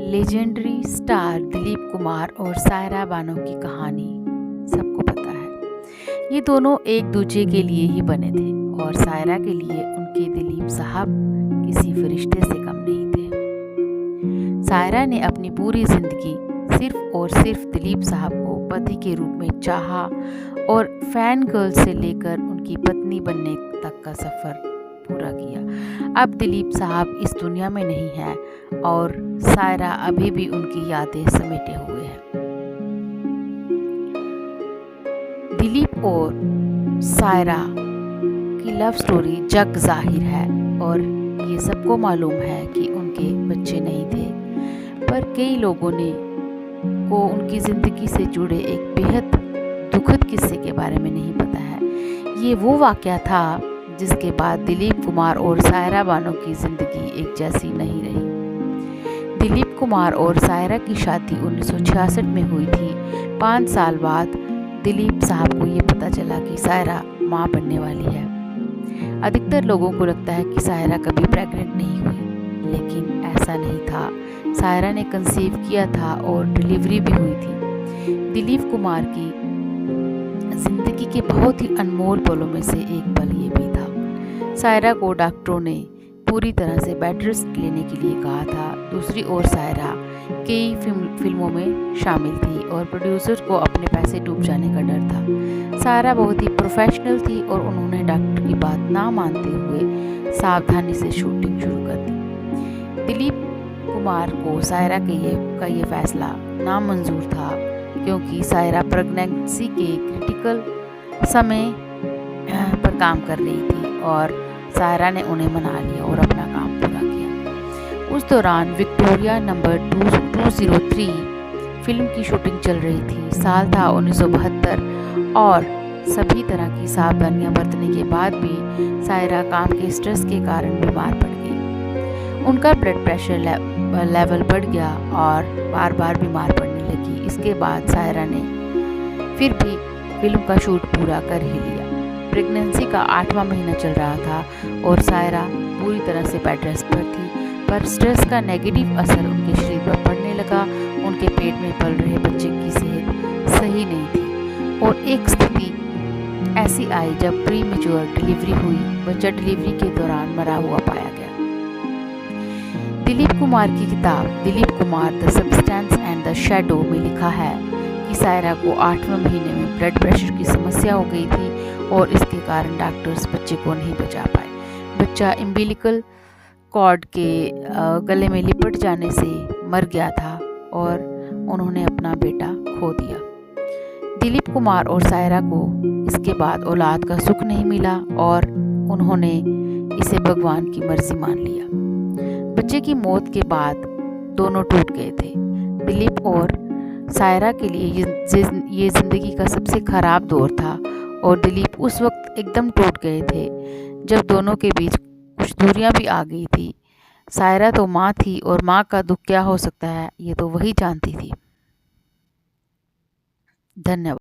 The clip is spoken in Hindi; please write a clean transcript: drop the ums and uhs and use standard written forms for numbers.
लेजेंडरी स्टार दिलीप कुमार और सायरा बानो की कहानी सबको पता है। ये दोनों एक दूसरे के लिए ही बने थे और सायरा के लिए उनके दिलीप साहब किसी फरिश्ते से कम नहीं थे। सायरा ने अपनी पूरी जिंदगी सिर्फ और सिर्फ दिलीप साहब को पति के रूप में चाहा और फैन गर्ल से लेकर उनकी पत्नी बनने तक का सफ़र पूरा किया। अब दिलीप साहब इस दुनिया में नहीं है और सायरा अभी भी उनकी यादें समेटे हुए है। दिलीप और सायरा की लव स्टोरी जग जाहिर है और ये सबको मालूम है कि उनके बच्चे नहीं थे, पर कई लोगों ने को उनकी ज़िंदगी से जुड़े एक बेहद दुखद किस्से के बारे में नहीं पता है। ये वो वाक़या था जिसके बाद दिलीप कुमार और सायरा बानो की ज़िंदगी एक जैसी नहीं रही। दिलीप कुमार और सायरा की शादी 1966 में हुई थी। 5 साल बाद दिलीप साहब को ये पता चला कि सायरा माँ बनने वाली है। अधिकतर लोगों को लगता है कि सायरा कभी प्रेग्नेंट नहीं हुई, लेकिन ऐसा नहीं था। सायरा ने कंसीव किया था और डिलीवरी भी हुई थी। दिलीप कुमार की जिंदगी के बहुत ही अनमोल पलों में से एक पल ये भी था। सायरा को डॉक्टरों ने पूरी तरह से बेड रेस्ट लेने के लिए कहा था। दूसरी ओर सायरा कई फिल्मों में शामिल थी और प्रोड्यूसर को अपने पैसे डूब जाने का डर था। सायरा बहुत ही प्रोफेशनल थी और उन्होंने डॉक्टर की बात ना मानते हुए सावधानी से शूटिंग शुरू कर दी। दिलीप कुमार को सायरा का ये फैसला नामंजूर था क्योंकि सायरा प्रेगनेंसी के क्रिटिकल समय पर काम कर रही थी और सायरा ने उन्हें मना लिया और अपना काम पूरा किया। उस दौरान विक्टोरिया नंबर 203 फिल्म की शूटिंग चल रही थी। साल था 1972 और सभी तरह की सावधानियां बरतने के बाद भी सायरा काम के स्ट्रेस के कारण बीमार पड़ गई। उनका ब्लड प्रेशर लेवल बढ़ गया और बार बार बीमार पड़ने लगी। इसके बाद सायरा ने फिर भी फिल्म का शूट पूरा कर ही लिया। प्रेगनेंसी का 8वां महीना चल रहा था और सायरा पूरी तरह से बेड रेस्ट पर थी, पर स्ट्रेस का नेगेटिव असर उनके शरीर पर पड़ने लगा। उनके पेट में पल रहे बच्चे की सेहत सही नहीं थी और एक स्थिति ऐसी आई जब प्री मैच्योर डिलीवरी हुई। बच्चा डिलीवरी के दौरान मरा हुआ पाया गया। दिलीप कुमार की किताब Dilip Kumar the substance and the shadow में लिखा है कि सायरा को 8वें महीने में ब्लड प्रेशर की समस्या हो गई थी और इसके कारण डॉक्टर्स बच्चे को नहीं बचा पाए। बच्चा इम्बिलिकल कॉर्ड के गले में लिपट जाने से मर गया था और उन्होंने अपना बेटा खो दिया। दिलीप कुमार और सायरा को इसके बाद औलाद का सुख नहीं मिला और उन्होंने इसे भगवान की मर्जी मान लिया। बच्चे की मौत के बाद दोनों टूट गए थे। दिलीप और सायरा के लिए ये ज़िंदगी का सबसे ख़राब दौर था और दिलीप उस वक्त एकदम टूट गए थे जब दोनों के बीच कुछ दूरियां भी आ गई थी। सायरा तो माँ थी और माँ का दुख क्या हो सकता है ये तो वही जानती थी। धन्यवाद।